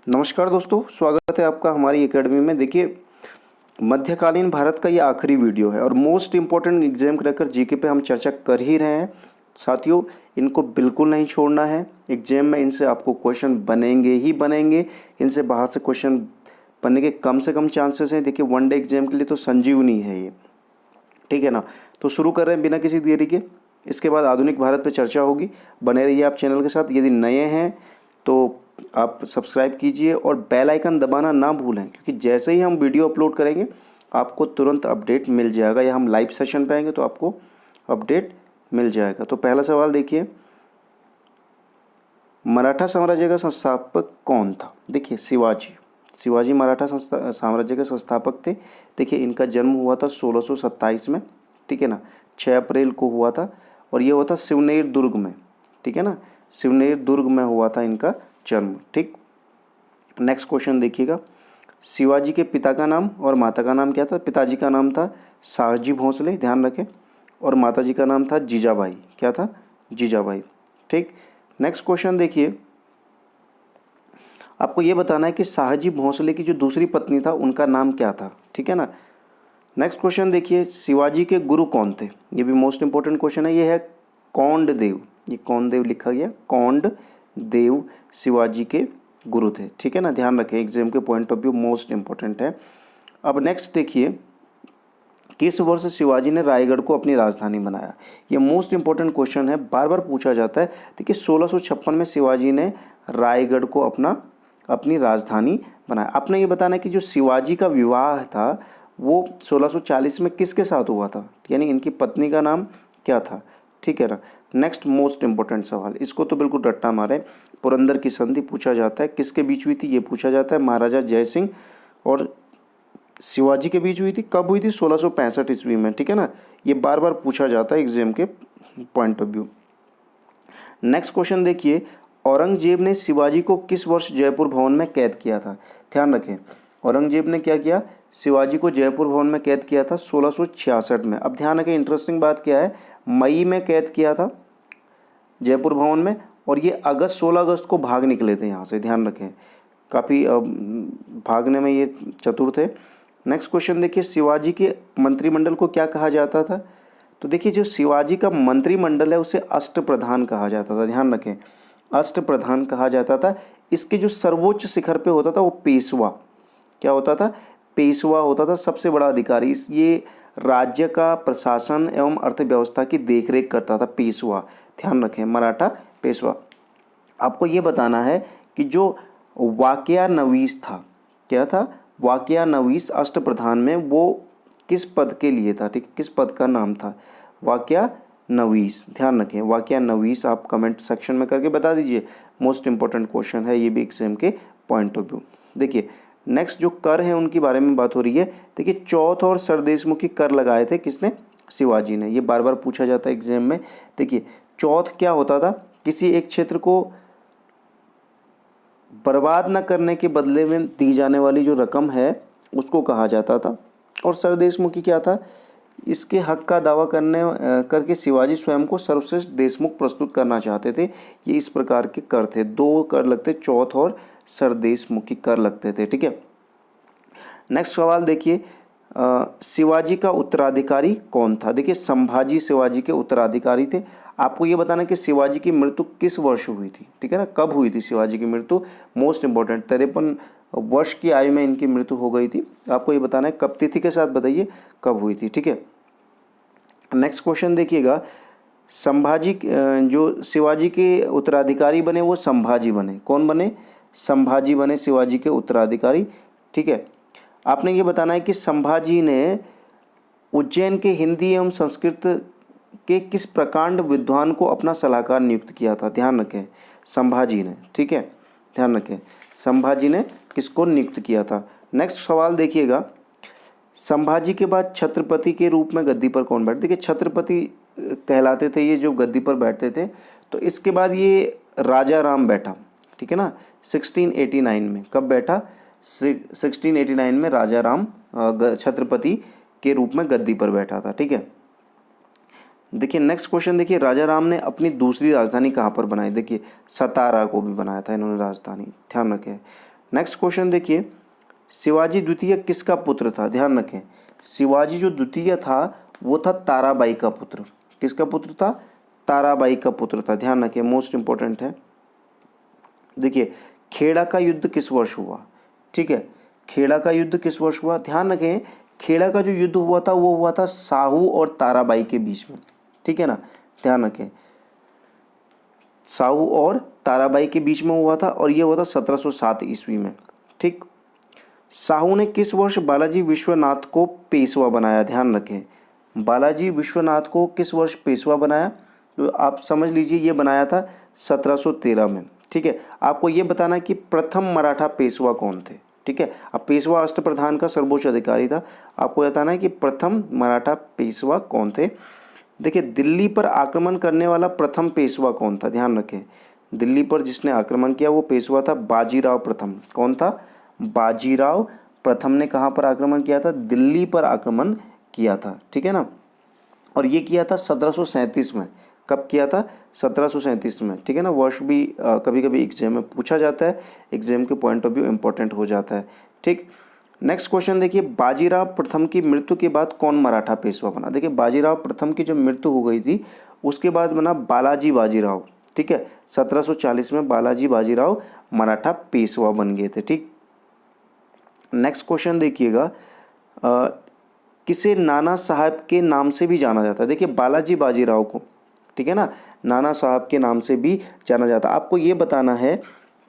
नमस्कार दोस्तों, स्वागत है आपका हमारी एकेडमी में। देखिए, मध्यकालीन भारत का ये आखिरी वीडियो है और most important exam cracker GK पे हम चर्चा कर ही रहे हैं। साथियों, इनको बिल्कुल नहीं छोड़ना है। एग्जाम में इनसे आपको क्वेश्चन बनेंगे ही बनेंगे। इनसे बाहर से क्वेश्चन बनने के कम से कम चांसेस हैं। देखिए, वनडे एग्जाम के लिए तो संजीवनी है ये, ठीक है ना। तो शुरू कर रहे हैं बिना किसी देरी के। इसके बाद आधुनिक भारत पे चर्चा होगी। बने रहिए आप चैनल के साथ। यदि नए हैं तो आप सब्सक्राइब कीजिए और बेल आइकन दबाना ना भूलें, क्योंकि जैसे ही हम वीडियो अपलोड करेंगे आपको तुरंत अपडेट मिल जाएगा, या हम लाइव सेशन पे आएंगे तो आपको अपडेट मिल जाएगा। तो पहला सवाल देखिए, मराठा साम्राज्य का संस्थापक कौन था? देखिए, शिवाजी मराठा साम्राज्य के संस्थापक थे। देखिए, इनका जन्म हुआ था 1627 में, ठीक है ना। 6 अप्रैल को हुआ था और ये हुआ था शिवनेर दुर्ग में, ठीक है ना। शिवनेर दुर्ग में हुआ था इनका जन्म, ठीक। नेक्स्ट क्वेश्चन देखिएगा, शिवाजी के पिता का नाम और माता का नाम क्या था? पिताजी का नाम था शाहजी भोंसले, ध्यान रखें, और माताजी का नाम था जीजाबाई। क्या था? जीजाबाई, ठीक। नेक्स्ट क्वेश्चन देखिए, आपको ये बताना है कि शाहजी भोंसले की जो दूसरी पत्नी था उनका नाम क्या था, ठीक है ना। नेक्स्ट क्वेश्चन देखिए, शिवाजी के गुरु कौन थे? ये भी मोस्ट इंपॉर्टेंट क्वेश्चन है। ये है कौंडदेव। ये कौंडदेव लिखा गया, कौंडदेव शिवाजी के गुरु थे, ठीक है ना। ध्यान रखें, एग्जाम के point of view most important है। अब नेक्स्ट देखिए, किस वर्ष शिवाजी ने रायगढ़ को अपनी राजधानी बनाया? ये मोस्ट इंपॉर्टेंट क्वेश्चन है, बार बार पूछा जाता है। देखिए, 1656 में शिवाजी ने रायगढ़ को अपनी राजधानी बनाया। आपने ये बताना है कि जो शिवाजी का विवाह था वो 1640 में किसके साथ हुआ था, यानी इनकी पत्नी का नाम क्या था, ठीक है ना। नेक्स्ट मोस्ट इंपॉर्टेंट सवाल, इसको तो बिल्कुल रट्टा मारे, पुरंदर की संधि पूछा जाता है, किसके बीच हुई थी ये पूछा जाता है। महाराजा जयसिंह और शिवाजी के बीच हुई थी। कब हुई थी? 1665 ईस्वी में, ठीक है ना। ये बार बार पूछा जाता है एग्जाम के point of view. Next question देखिए, औरंगजेब ने शिवाजी को किस वर्ष जयपुर भवन में कैद किया था? ध्यान रखें, औरंगजेब ने क्या किया? शिवाजी को जयपुर भवन में कैद किया था 1666 में। अब ध्यान रखें, इंटरेस्टिंग बात क्या है, मई में कैद किया था जयपुर भवन में, और ये 16 अगस्त को भाग निकले थे यहाँ से। ध्यान रखें, काफ़ी भागने में ये चतुर थे। नेक्स्ट क्वेश्चन देखिए, शिवाजी के मंत्रिमंडल को क्या कहा जाता था? तो देखिए, जो शिवाजी का मंत्रिमंडल है उसे अष्टप्रधान कहा जाता था। ध्यान रखें, अष्टप्रधान कहा जाता था। इसके जो सर्वोच्च शिखर पे होता था वो पेशवा, क्या होता था? पेशवा होता था, सबसे बड़ा अधिकारी। ये राज्य का प्रशासन एवं अर्थव्यवस्था की देखरेख करता था, पेशवा। ध्यान रखें, मराठा पेशवा। आपको ये बताना है कि जो वाकया नवीस था, क्या था? वाकया नवीस अष्टप्रधान में वो किस पद के लिए था, ठीक, किस पद का नाम था? वाकया नवीस। ध्यान रखें, वाकया नवीस आप कमेंट सेक्शन में करके बता दीजिए। मोस्ट इंपॉर्टेंट क्वेश्चन है ये भी एग्जाम के पॉइंट ऑफ व्यू। देखिए, नेक्स्ट जो कर है उनके बारे में बात हो रही है। देखिए, चौथ और सरदेशमुखी कर लगाए थे किसने? शिवाजी ने। ये बार बार पूछा जाता है एग्जाम में। देखिए, चौथ क्या होता था? किसी एक क्षेत्र को बर्बाद न करने के बदले में दी जाने वाली जो रकम है उसको कहा जाता था। और सरदेशमुखी क्या था? इसके हक का दावा करके शिवाजी स्वयं को सर्वश्रेष्ठ देशमुख प्रस्तुत करना चाहते थे। ये इस प्रकार के कर थे, 2 कर लगते, चौथ और सरदेशमुखी कर लगते थे, ठीक है। नेक्स्ट सवाल देखिए, शिवाजी का उत्तराधिकारी कौन था? देखिए, संभाजी शिवाजी के उत्तराधिकारी थे। आपको ये बताना कि शिवाजी की मृत्यु किस वर्ष हुई थी, ठीक है ना। कब हुई थी शिवाजी की मृत्यु? मोस्ट इंपॉर्टेंट, 53 वर्ष की आयु में इनकी मृत्यु हो गई थी। आपको ये बताना है कब, तिथि के साथ बताइए कब हुई थी, ठीक है। नेक्स्ट क्वेश्चन देखिएगा, संभाजी जो शिवाजी के उत्तराधिकारी बने वो संभाजी बने। कौन बने? संभाजी बने शिवाजी के उत्तराधिकारी, ठीक है। आपने ये बताना है कि संभाजी ने उज्जैन के हिंदी एवं संस्कृत के किस प्रकांड विद्वान को अपना सलाहकार नियुक्त किया था? ध्यान रखें, संभाजी ने, ठीक है। ध्यान रखें, संभाजी ने किसको नियुक्त किया था। नेक्स्ट सवाल देखिएगा, संभाजी के बाद छत्रपति के रूप में गद्दी पर कौन बैठे? देखिए, छत्रपति कहलाते थे ये जो गद्दी पर बैठते थे। तो इसके बाद ये राजा राम बैठा, ठीक है ना, 1689 में। कब बैठा? 1689 में राजा राम छत्रपति के रूप में गद्दी पर बैठा था, ठीक है। देखिए, नेक्स्ट क्वेश्चन देखिए, राजा राम ने अपनी दूसरी राजधानी कहाँ पर बनाई? देखिए, सतारा को भी बनाया था इन्होंने राजधानी, ध्यान रखें। नेक्स्ट क्वेश्चन देखिए, शिवाजी द्वितीय किसका पुत्र था? ध्यान रखें, शिवाजी जो द्वितीय था वो था ताराबाई का पुत्र। किसका पुत्र था? ताराबाई का पुत्र था। ध्यान रखें, मोस्ट इंपॉर्टेंट है। देखिए, खेड़ा का युद्ध किस वर्ष हुआ? ठीक है, खेड़ा का युद्ध किस वर्ष हुआ? ध्यान रखें, खेड़ा का जो युद्ध हुआ था वो हुआ था साहू और ताराबाई के बीच में। ठीक है ना, ध्यान रखें, साहू और ताराबाई के बीच में हुआ था और ये हुआ था 1707 ईस्वी में। ठीक, साहू ने किस वर्ष बालाजी विश्वनाथ को पेशवा बनाया? ध्यान रखें, बालाजी विश्वनाथ को किस वर्ष पेशवा बनाया? तो आप समझ लीजिए ये बनाया था 1713 में। ठीक है, आपको ये बताना कि प्रथम मराठा पेशवा कौन थे। ठीक है, अब पेशवा अष्टप्रधान का सर्वोच्च अधिकारी था, आपको बताना है कि प्रथम मराठा पेशवा कौन थे। देखिए, दिल्ली पर आक्रमण करने वाला प्रथम पेशवा कौन था? ध्यान रखें, दिल्ली पर जिसने आक्रमण किया वो पेशवा था बाजीराव प्रथम। कौन था? बाजीराव प्रथम ने कहाँ पर आक्रमण किया था? दिल्ली पर आक्रमण किया था। ठीक है ना, और ये किया था 1737 में। कब किया था? 1737 में। ठीक है ना, वर्ष भी कभी कभी एग्जाम में पूछा जाता है, एग्जाम के पॉइंट ऑफ व्यू इंपॉर्टेंट हो जाता है। ठीक, नेक्स्ट क्वेश्चन देखिए, बाजीराव प्रथम की मृत्यु के बाद कौन मराठा पेशवा बना? देखिए, बाजीराव प्रथम की जब मृत्यु हो गई थी उसके बाद बना बालाजी बाजीराव। ठीक है, 1740 में बालाजी बाजीराव मराठा पेशवा बन गए थे। ठीक, नेक्स्ट क्वेश्चन देखिएगा, किसे नाना साहब के नाम से भी जाना जाता है? देखिए, बालाजी बाजीराव को, ठीक है ना, नाना साहब के नाम से भी जाना जाता है। आपको ये बताना है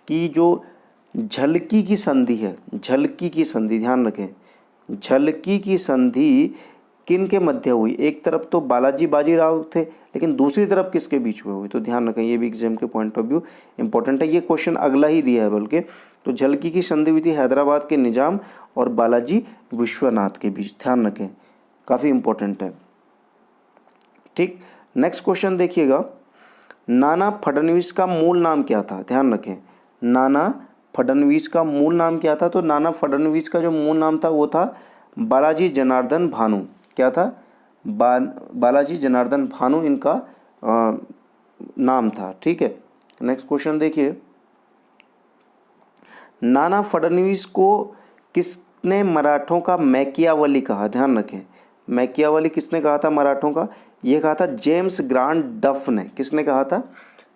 कि जो झलकी की संधि है, झलकी की संधि, ध्यान रखें, झलकी की संधि किन के मध्य हुई? एक तरफ तो बालाजी बाजीराव थे लेकिन दूसरी तरफ किसके बीच में हुई? तो ध्यान रखें, ये भी एग्जाम के पॉइंट ऑफ व्यू इंपॉर्टेंट है। ये क्वेश्चन अगला ही दिया है बल्कि। तो झलकी की संधि हुई थी हैदराबाद के निजाम और बालाजी विश्वनाथ के बीच। ध्यान रखें, काफ़ी इंपॉर्टेंट है। ठीक, नेक्स्ट क्वेश्चन देखिएगा, नाना फडणवीस का मूल नाम क्या था? ध्यान रखें, नाना फडणवीस का मूल नाम क्या था? तो नाना फडणवीस का जो मूल नाम था वो था बालाजी जनार्दन भानु। क्या था? बालाजी जनार्दन भानु इनका नाम था। ठीक है, नेक्स्ट क्वेश्चन देखिए, नाना फडणवीस को किसने मराठों का मैकियावली कहा? ध्यान रखें, मैकियावली किसने कहा था मराठों का? ये कहा था जेम्स ग्रांट डफ ने। किसने कहा था?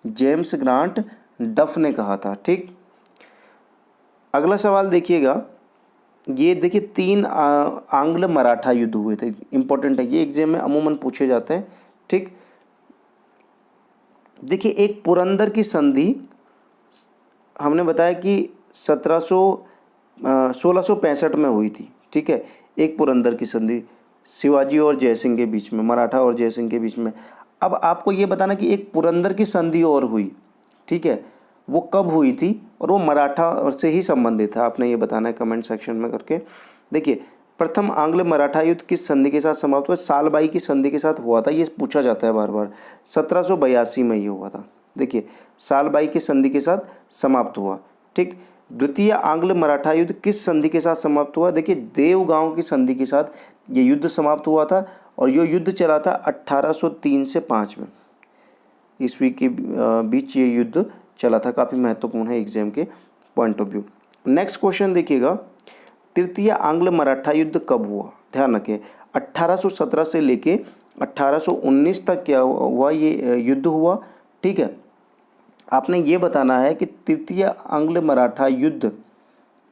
जेम्स ग्रांट डफ ने कहा था। ठीक, अगला सवाल देखिएगा, ये देखिए 3 आंग्ल मराठा युद्ध हुए थे। इंपॉर्टेंट है, ये एग्जाम में अमूमन पूछे जाते हैं। ठीक, देखिए, एक पुरंदर की संधि हमने बताया कि 1665 में हुई थी। ठीक है, एक पुरंदर की संधि शिवाजी और जयसिंह के बीच में, मराठा और जयसिंह के बीच में। अब आपको ये बताना कि एक पुरंदर की संधि और हुई। ठीक है, वो कब हुई थी और वो मराठा से ही संबंधित है, आपने ये बताना है कमेंट सेक्शन में करके। देखिए, प्रथम आंग्ल मराठा युद्ध किस संधि के साथ समाप्त हुआ? सालबाई की संधि के साथ हुआ था, ये पूछा जाता है बार बार। 1782 में ये हुआ था। देखिए, सालबाई की संधि के साथ समाप्त हुआ। ठीक, द्वितीय आंग्ल मराठा युद्ध किस संधि के साथ समाप्त हुआ? देखिए, देवगांव की संधि के साथ ये युद्ध समाप्त हुआ था और ये युद्ध चला था 1803 से 5 में ईस्वी के बीच ये युद्ध चला था। काफ़ी महत्वपूर्ण है एग्जाम के point of view. Next question देखिएगा, तृतीय आंग्ल मराठा युद्ध कब हुआ? ध्यान रखें, 1817 से लेके 1819 तक क्या हुआ? ये युद्ध हुआ। ठीक है, आपने ये बताना है कि तृतीय आंग्ल मराठा युद्ध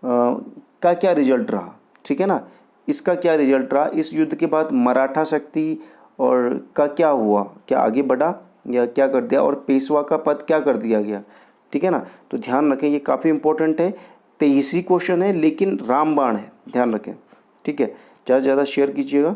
का क्या रिजल्ट रहा। ठीक है ना, इसका क्या रिजल्ट रहा? इस युद्ध के बाद मराठा शक्ति और का क्या हुआ? क्या आगे बढ़ा या क्या कर दिया? और पेशवा का पद क्या कर दिया गया? ठीक है ना, तो ध्यान रखें, ये काफ़ी इंपॉर्टेंट है। 23 क्वेश्चन है लेकिन रामबाण है, ध्यान रखें। ठीक है, ज़्यादा से ज़्यादा शेयर कीजिएगा।